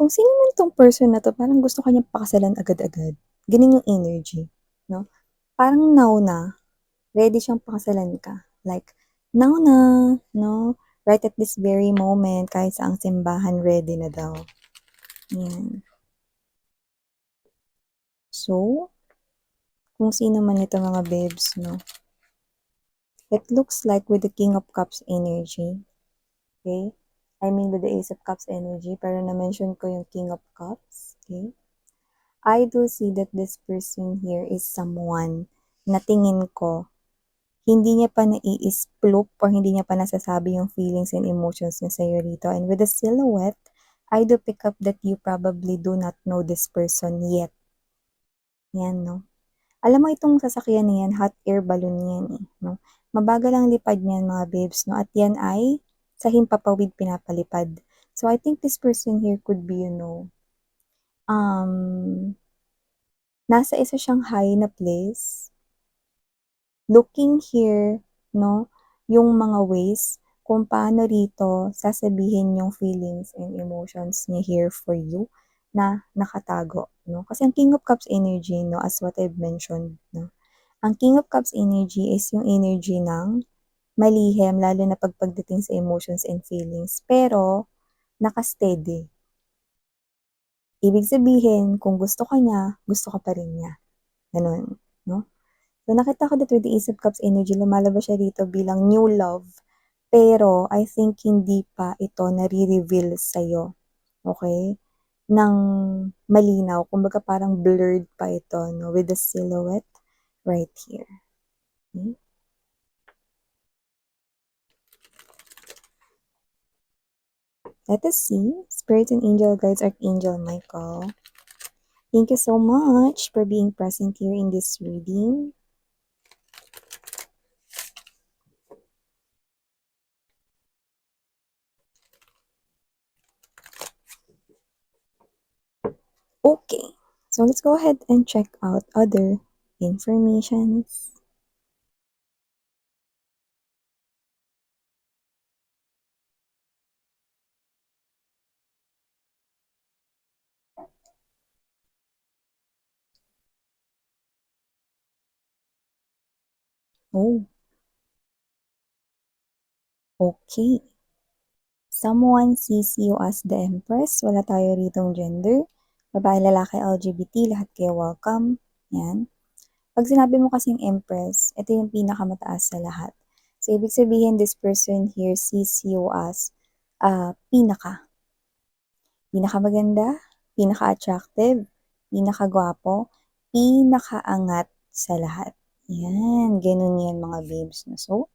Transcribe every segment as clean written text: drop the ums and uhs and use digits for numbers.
kung sino man 'tong person na 'to parang gusto ka niyang pakasalan agad-agad, gano'n yung energy, 'no? Parang now na, ready siyang pakasalan ka, like now na, 'no? Right at this very moment, kahit saang simbahan ready na daw, 'yan. So, kung sino man ito mga babes, 'no, it looks like with the King of Cups energy, okay? I mean with the Ace of Cups energy, pero na-mention ko yung King of Cups, okay? I do see that this person here is someone na tingin ko hindi niya pa nai-sploop or hindi niya pa nasasabi yung feelings and emotions niya sa'yo rito. And with the silhouette, I do pick up that you probably do not know this person yet. Yan, no? Alam mo itong sasakyan na yan, hot air balloon yan eh, no? Mabagal ang lipad niyan mga babes, no? At yan ay sa himpapawid pinapalipad. So I think this person here could be, nasa isa siyang high na place, looking here, no, yung mga ways kung paano rito sasabihin yung feelings and emotions niya here for you na nakatago, no? Kasi ang King of Cups energy, no, as what I've mentioned, no, ang King of Cups energy is yung energy ng malihim, lalo na pagdating sa emotions and feelings, pero naka-steady. Ibig sabihin, kung gusto ka niya, gusto ka pa rin niya. Ganun, no? So, nakita ko dito with the Ace of Cups energy, lumalabas siya dito bilang new love. Pero, I think hindi pa ito nare-reveal sa'yo. Okay? Nang malinaw. Kumbaga parang blurred pa ito, no? With the silhouette right here. Okay? Let us see. Spirit and Angel Guides, Archangel Michael. Thank you so much for being present here in this reading. Okay, so let's go ahead and check out other informations. Oh, okay. Someone sees you as the Empress. Wala tayo ritong gender. Babae, lalaki, LGBT, lahat kayo welcome. Yan. Pag sinabi mo kasing Empress, ito yung pinakamataas sa lahat. So, ibig sabihin, this person here sees you as pinakamaganda, pinaka-attractive, pinaka-gwapo, pinaka-angat sa lahat. Yan, ganun yan mga babes. So,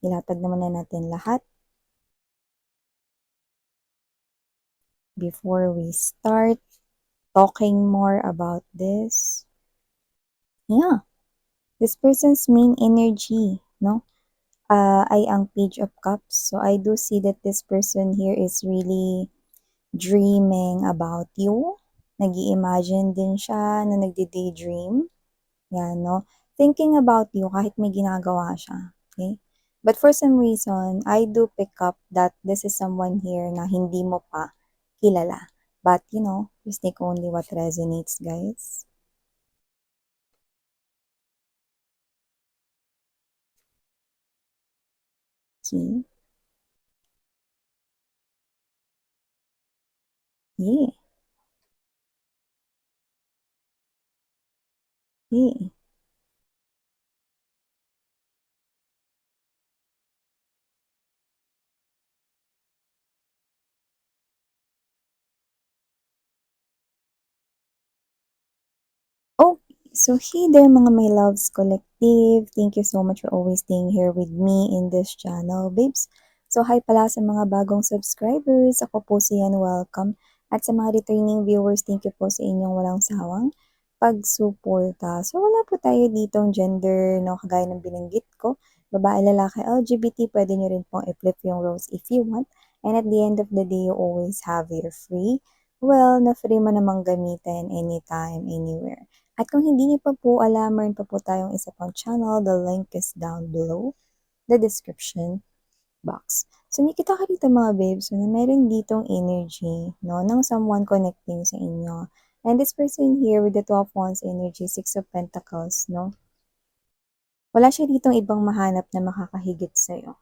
ilatag naman na natin lahat. Before we start talking more about this, yeah, this person's main energy, no, ay ang Page of Cups. So I do see that this person here is really dreaming about you. Nag-i-imagine din siya na nagdi-daydream. Yan, no? Thinking about you kahit may ginagawa siya. Okay? But for some reason, I do pick up that this is someone here na hindi mo pa kilala. But, just take only what resonates, guys. Okay? Yeah. Yeah. Oh, so hey there mga my loves collective. Thank you so much for always staying here with me in this channel, babes. So hi pala sa mga bagong subscribers. Ako po si Yan, welcome. At sa mga returning viewers, thank you po sa inyong walang sawang pagsuporta. So wala po tayo ditong gender, no, kagaya ng binanggit ko. Babae, lalaki, LGBT, pwede nyo rin pong i-flip yung roles if you want. And at the end of the day, you always have your free. Well, na free mo namang gamitin anytime, anywhere. At kung hindi niyo pa po alam, meron pa po tayong isa pang channel. The link is down below the description box. So, nakita ko dito mga babes na meron ditong energy, no, ng someone connecting sa inyo. And this person here with the 12 wands energy, 6 of Pentacles, no, wala siya ditong ibang mahanap na makakahigit sa'yo.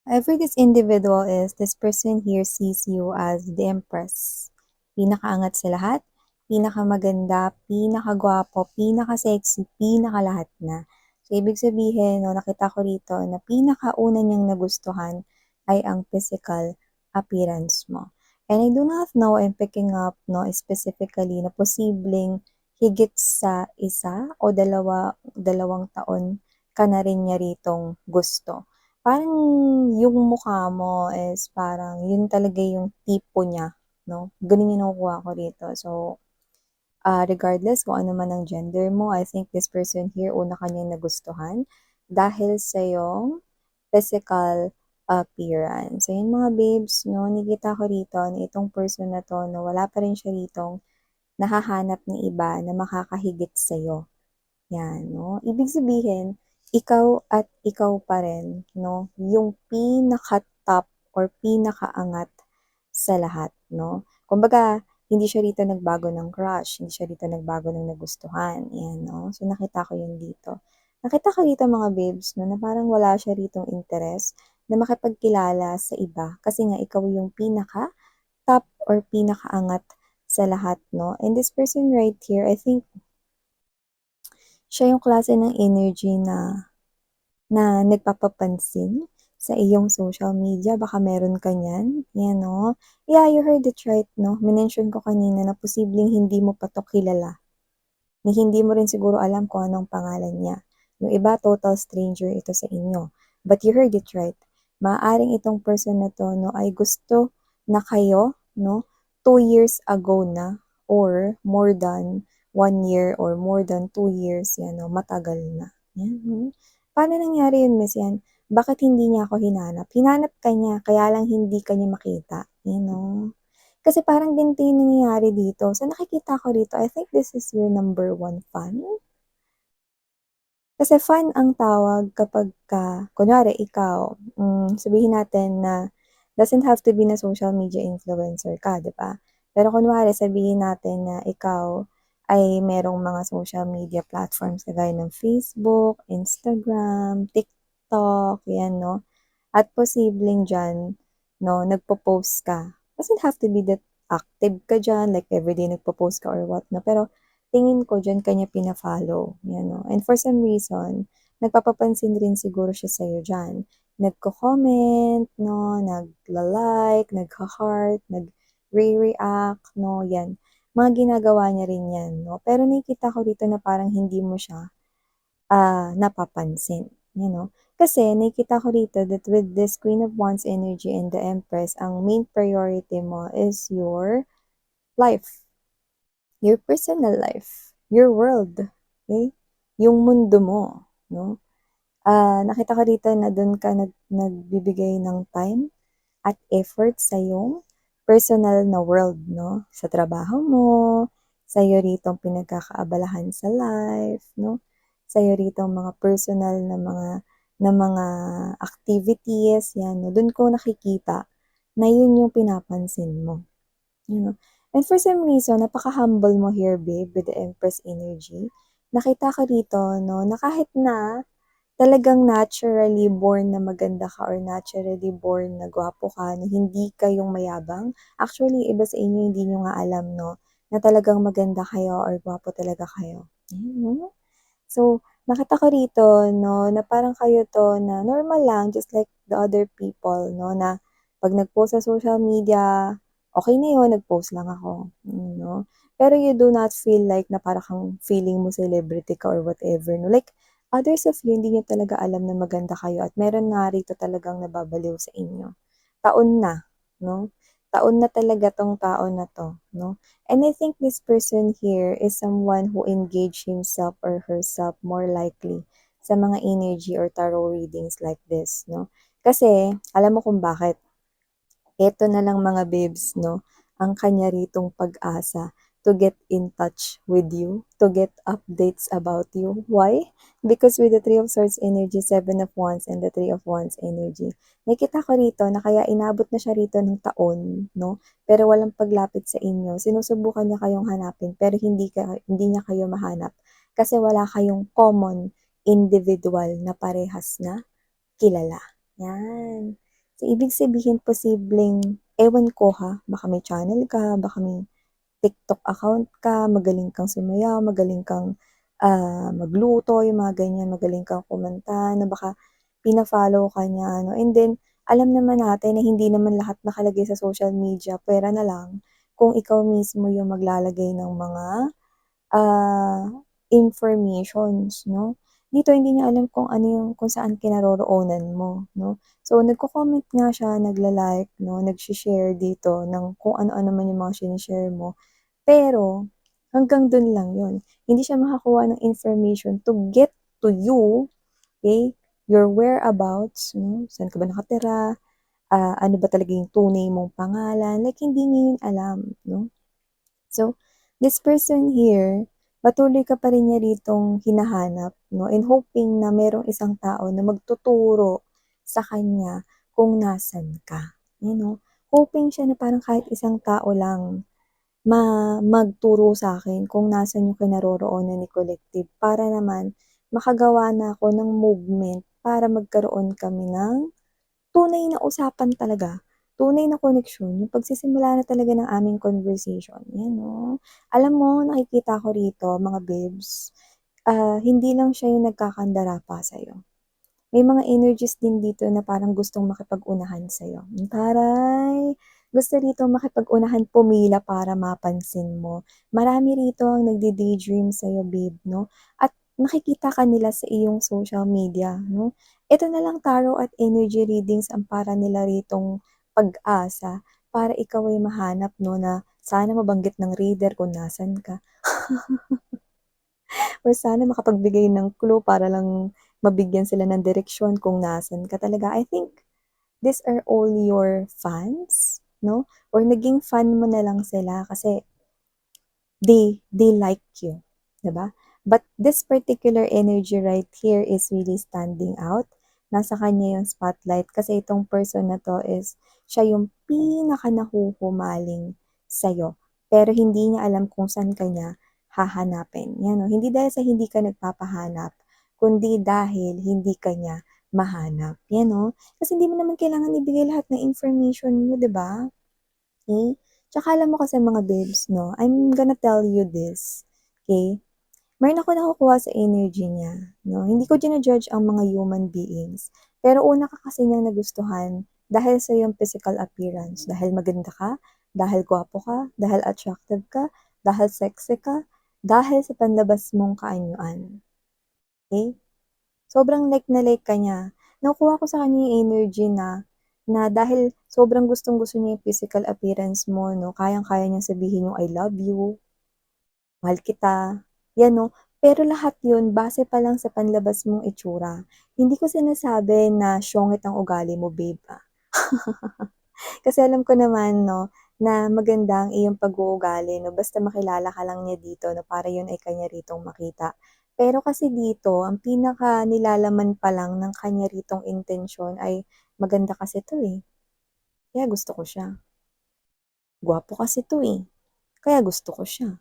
However, this individual is, this person here sees you as the Empress. Pinakaangat sa lahat, pinakamaganda, pinakagwapo, pinaka-sexy, pinakalahat na. So, ibig sabihin, no, nakita ko rito na pinakauna niyang nagustuhan ay ang physical appearance mo. And I do not know, I'm picking up, no, specifically na posibleng higit sa isa o dalawang taon ka na rin niya ritong gusto. Parang yung mukha mo is parang yun talaga yung tipo niya, 'no? Gano'n yung nakukuha ko rito. So, regardless kung ano man ang gender mo, I think this person here una ka niyang nagustuhan dahil sa iyong physical appearance. So, yun mga babes, 'no, nakikita ko rito na itong person na 'to 'no, wala pa rin siya ritong nahahanap na iba na makakahigit sa'yo. Yan 'no, ibig sabihin, ikaw at ikaw pa rin 'no, yung pinaka-top or pinakaangat sa lahat 'no. Kumbaga, hindi siya rito nagbago ng crush, hindi siya rito nagbago ng nagustuhan, 'yan 'no. So, nakita ko 'yun dito. Nakita ko dito mga babes 'no, na parang wala siya ritong interes na makipagkilala sa iba kasi nga ikaw yung pinaka-top or pinakaangat sa lahat 'no. And this person right here, I think siya yung klase ng energy na nagpapapansin sa iyong social media, baka meron ka niyan, 'yan 'no. Yeah, you heard it right 'no, minention ko kanina na posibleng hindi mo pa 'to kilala, ni hindi mo rin siguro alam kung anong pangalan niya. Yung iba total stranger ito sa inyo, but you heard it right. Maaaring itong person na 'to 'no, ay gusto na kayo 'no, 2 years ago na or more than 1 year or more than 2 years, 'yan 'no, matagal na, 'yan, Paano nangyari yun Miss 'yan? Bakit hindi niya ako hinanap? Hinanap ka niya kaya lang hindi ka niya makita, 'Kasi parang ganito yung nangyayari dito. Sa nakikita ko rito, I think this is your number one fan. Kasi fan ang tawag kapagka kunwari ikaw, sabihin natin na doesn't have to be na social media influencer ka, 'di ba? Pero kunwari sabihin natin na ikaw ay merong mga social media platforms kagaya ng Facebook, Instagram, TikTok, 'yan 'no? At posibleng diyan 'no, nagpo-post ka. Doesn't have to be that active ka diyan, like everyday nagpo-post ka or what 'no, pero tingin ko diyan ka niya pina-follow, 'yan 'no. And for some reason, nagpapapansin rin siguro siya sa'yo diyan. Nagko-comment 'no, nagla-like, nagha-heart, nagre-react 'no, 'yan. Mga ginagawa niya rin 'yan 'no. Pero nakikita ko dito na parang hindi mo siya napapansin, Kasi nakikita ko rito that with this Queen of Wands energy and the Empress, ang main priority mo is your life, your personal life, your world, okay? Yung mundo mo, 'no? Nakita ko dito na dun ka nagbibigay ng time at effort sa iyong personal na world 'no, sa trabaho mo, sa'yo ritong pinagkakaabalahan sa life 'no, sa'yo ritong mga personal na mga activities 'yan 'no, dun ko nakikita na yun yung pinapansin mo, you know. And for some reason napaka-humble mo here babe with the Empress energy. Nakita ko rito 'no, na kahit na talagang naturally born na maganda ka or naturally born na gwapo ka, na hindi kayong mayabang. Actually, iba sa inyo hindi niyo nga alam 'no, na talagang maganda kayo or gwapo talaga kayo. So, nakita ko rito 'no, na parang kayo 'to na normal lang just like the other people 'no, na 'pag nag-post sa social media, okey na yun, nag-post lang ako, 'no. Pero you do not feel like na para kang feeling mo celebrity ka or whatever 'no, like others of you hindi niyo talaga alam na maganda kayo at meron nga rito talagang nababaliw sa inyo. Taon na 'no, taon na talaga 'tong tao na 'to 'no. And I think this person here is someone who engage himself or herself more likely sa mga energy or tarot readings like this 'no. Kasi alam mo kung bakit? Eto na lang mga babes 'no, ang kanya ritong pag-asa to get in touch with you, to get updates about you. Why? Because with the Three of Swords energy, Seven of Wands, and the Three of Wands energy, nakita ko rito na kaya inabot na siya rito ng taon, no? Pero walang paglapit sa inyo. Sinusubukan niya kayong hanapin, pero hindi niya kayo mahanap kasi wala kayong common individual na parehas na kilala. Yan. So, ibig sabihin, posibleng, ewan ko ha, baka may channel ka, baka may TikTok account ka, magaling kang sumayaw, magaling kang magluto, yung mga ganyan, magaling kang kumanta, na baka pina-follow ka niya, no? And then, alam naman natin na hindi naman lahat nakalagay sa social media, pwera na lang kung ikaw mismo yung maglalagay ng mga informations, no? Dito hindi niya alam kung ano yung kung saan kinaroroonan mo, no? So, nagko-comment nga siya, nagla-like, no, nagshi-share dito ng kung ano-ano man yung mga shine-share mo. Pero, hanggang dun lang yun. Hindi siya makakuha ng information to get to you, okay? Your whereabouts, no? Saan ka ba nakatira? Ano ba talaga yung tunay mong pangalan? Like, hindi niya yun alam, no? So, this person here, patuloy ka pa rin niya ritong hinahanap, no? And hoping na merong isang tao na magtuturo sa kanya kung nasan ka. You know? Hoping siya na parang kahit isang tao lang magturo sa akin kung nasan yung kinaroroonan ni Collective para naman makagawa na ako ng movement para magkaroon kami ng tunay na usapan talaga, tunay na koneksyon, yung pagsisimula na talaga ng aming conversation, yan 'no. Alam mo nakikita ko rito mga babes, hindi lang siya yung nagkakandara pa sa'yo. May mga energies din dito na parang gustong makipag-unahan sa'yo. Taray! Gusto rito makipag-unahan, pumila para mapansin mo. Marami rito ang nagde-daydream sa'yo, babe, 'no? At nakikita ka nila sa iyong social media, 'no? Ito na lang tarot at energy readings ang para nila ritong pag-asa para ikaw ay mahanap, 'no, na sana mabanggit ng reader kung nasan ka. Or sana makapagbigay ng clue para lang mabigyan sila ng direksyon kung nasan ka talaga. I think these are all your fans, no? Or naging fan mo na lang sila kasi they like you, 'di ba? But this particular energy right here is really standing out. Nasa kanya yung spotlight kasi itong person na to is siya yung pinaka nahuhumaling sa'yo. Pero hindi niya alam kung saan kanya hahanapin. Yan, no? Hindi dahil sa hindi ka nagpapahanap, kundi dahil hindi kanya mahanap. Yan, no? Kasi hindi mo naman kailangan ibigay lahat ng information mo, 'di ba? Okay? Tsaka alam mo kasi mga babes 'no, I'm gonna tell you this, okay? Meron ako nakukuha sa energy niya 'no, hindi ko jina-judge ang mga human beings, pero una ka kasi niyang nagustuhan dahil sa iyong physical appearance, dahil maganda ka, dahil gwapo ka, dahil attractive ka, dahil sexy ka, dahil sa panlabas mong kaanyuan, okey? Sobrang like na like ka niya. Nakukuha ko sa kanya yung energy na dahil sobrang gustong-gusto niya yung physical appearance mo 'no, kayang-kaya niyang sabihin yung, "I love you, mahal kita." 'Yan 'no, pero lahat yun base pa lang sa panlabas mong itsura. Hindi ko sinasabi na siyongit ang ugali mo babe, Kasi alam ko naman 'no, na maganda ang iyong pag-uugali 'no, basta makilala ka lang niya dito 'no, para yun ay kanya ritong makita. Pero kasi dito, ang pinaka nilalaman pa lang ng kanya ritong intensyon ay maganda kasi 'to, eh, kaya gusto ko siya. Gwapo kasi 'to, eh, kaya gusto ko siya,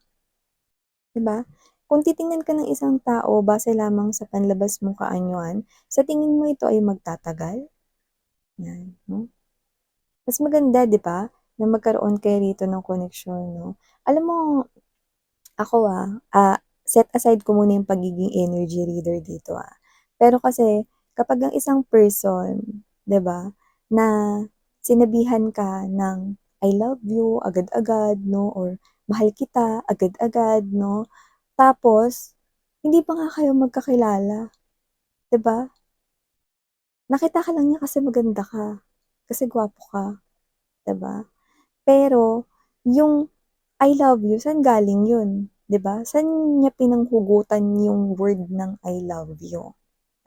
'di ba? Kung titingnan ka ng isang tao base lamang sa panlabas mong kaanyuan, sa tingin mo ito ay magtatagal? 'Yan 'no. Mas maganda 'di ba, na magkaroon kayo rito ng koneksyon 'no. Alam mo ako, set aside ko muna yung pagiging energy reader dito, Pero kasi kapag ang isang person 'di ba, na sinabihan ka ng I love you agad-agad 'no, or mahal kita agad-agad 'no, tapos hindi pa nga kayo magkakilala 'di ba? Nakita ka lang niya kasi maganda ka, kasi gwapo ka 'di ba? Pero yung I love you, saan galing yun, 'di ba? Saan niya pinanghugutan yung word ng I love you,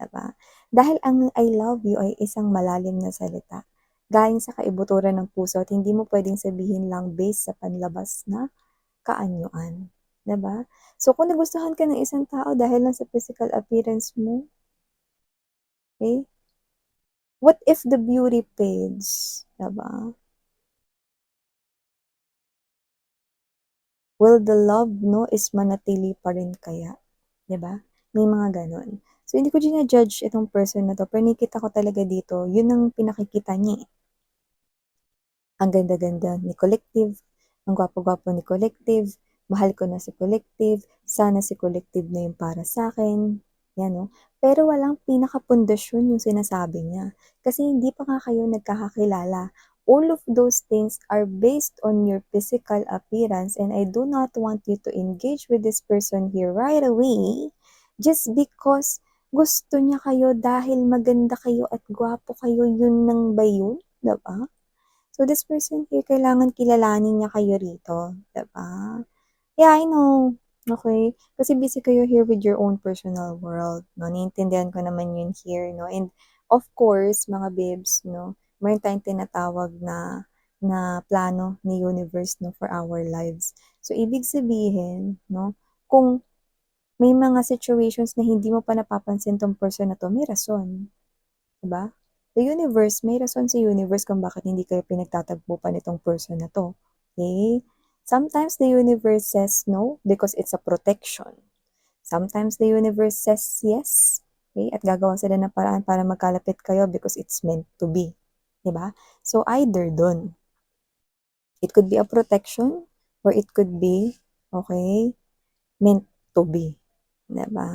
'di ba? Dahil ang I love you ay isang malalim na salita, galing sa kaibuturan ng puso at hindi mo puwedeng sabihin lang based sa panlabas na kaanyuan, 'di ba? So, kung nagustuhan ka ng isang tao dahil lang sa physical appearance mo, okey, what if the beauty fades, 'di ba? Will the love 'no, is manatili pa rin kaya, 'di ba? May mga gano'n. So, hindi ko judge itong person na 'to, pero nakikita ko talaga dito, yun ang pinakikita niya, eh. Ang ganda-ganda ni Collective, ang gwapo-gwapo ni Collective, mahal ko na si Collective, sana si Collective na yung para sa'kin, 'yan 'no. Pero walang pinakapundasyon yung sinasabi niya, kasi hindi pa nga kayo nagkakakilala. All of those things are based on your physical appearance, and I do not want you to engage with this person here right away just because gusto niya kayo dahil maganda kayo at gwapo kayo, yun lang ba yun, 'di ba? So, this person here, kailangan kilalanin niya kayo rito, 'di ba? Yeah, I know, okey. Kasi busy kayo here with your own personal world 'no, naiintindihan ko naman yun here 'no, and of course, mga babes 'no, meron tayong tinatawag na na plano ni universe 'no, for our lives. So, ibig sabihin 'no, kung may mga situations na hindi mo pa napapansin 'tong person na 'to, may rason. 'Di ba? The universe, may rason sa universe kung bakit hindi kayo pinagtatagpo pa nitong person na 'to, okey? Sometimes the universe says no because it's a protection. Sometimes the universe says yes, okey, at gagawa sila ng paraan para magkalapit kayo because it's meant to be, 'di ba? So, either dun. It could be a protection or it could be, okey, meant to be, 'di ba?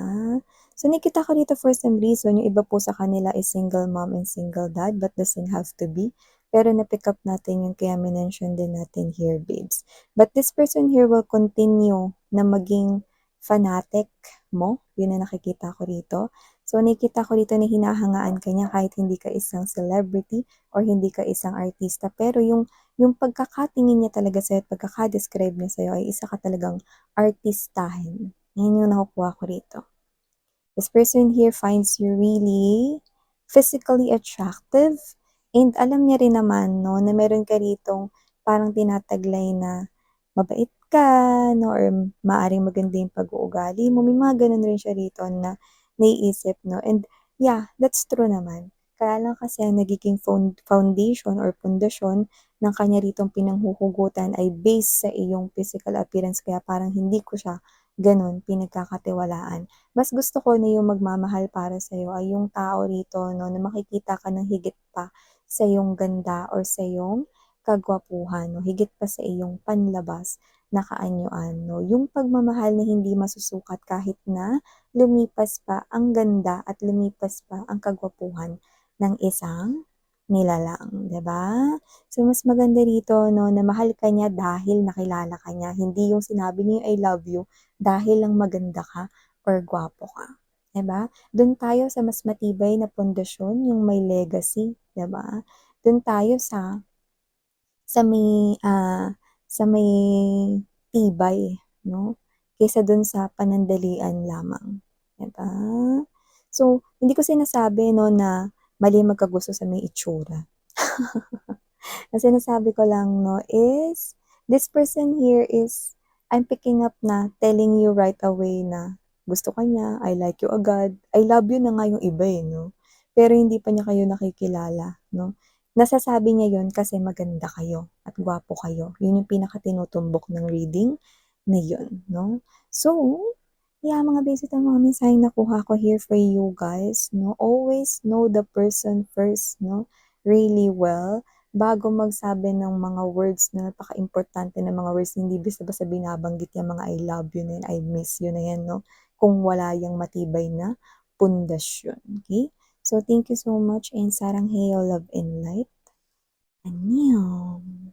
So, nakita ko dito for some reason, yung iba po sa kanila is single mom and single dad but doesn't have to be. Pero na-pick up natin yun kaya minention din natin here, babes. But this person here will continue na maging fanatic mo, yun ang nakikita ko rito. So, nakikita ko dito na hinahangaan ka niya kahit hindi ka isang celebrity or hindi ka isang artista. Pero yung pagkakatingin niya talaga sa'yo at pagkaka-describe niya sa'yo ay isa ka talagang artistahin. Yan yung nakukuha ko rito. This person here finds you really physically attractive and alam niya rin naman 'no, na meron ka ritong parang tinataglay na mabait ka 'no, or maaaring maganda yung pag-uugali mo. May mga gano'n rin siya rito na naiisip 'no, and yeah, that's true naman. Kaya lang kasi ang nagiging foundation or pundasyon ng kanya ritong pinanghuhugutan ay base sa iyong physical appearance, kaya parang hindi ko siya gano'n pinagkakatiwalaan. Mas gusto ko na yung magmamahal para sa'yo ay yung tao rito 'no, na makikita ka ng higit pa sa iyong ganda or sa iyong kagwapuhan 'no, higit pa sa iyong panlabas na kaanyuan 'no. Yung pagmamahal na hindi masusukat kahit na lumipas pa ang ganda at lumipas pa ang kagwapuhan ng isang nilalang, 'di ba? So, mas maganda rito 'no, na mahal ka niya dahil nakilala ka niya, hindi yung sinabi niya yung I love you dahil lang maganda ka or gwapo ka, 'di ba? Dun tayo sa mas matibay na pundasyon, yung may legacy, 'di ba? Dun tayo sa may, sa may tibay 'no, kaysa dun sa panandalian lamang, 'di ba? So, hindi ko sinasabi 'no na mali magkagusto sa may itsura. Ang sinasabi ko lang 'no is, this person here is I'm picking up na telling you right away na gusto ka niya, I like you agad, I love you na nga yung iba, eh, 'no. Pero hindi pa niya kayo nakikilala 'no. Nasasabi niya yun kasi maganda kayo at gwapo kayo, yun yung pinakatinutumbok ng reading na yun 'no. So, yeah, mga basic ang mga mensaheng nakuha ko here for you guys 'no. Always know the person first 'no, really well bago magsabi ng mga words na napakaimportante na mga words, hindi basta-basta binabanggit yang mga I love you na yan, I miss you na yan 'no, kung wala yang matibay na pundasyon, okey? So, thank you so much and saranghaeyo, love and light. Annyeong.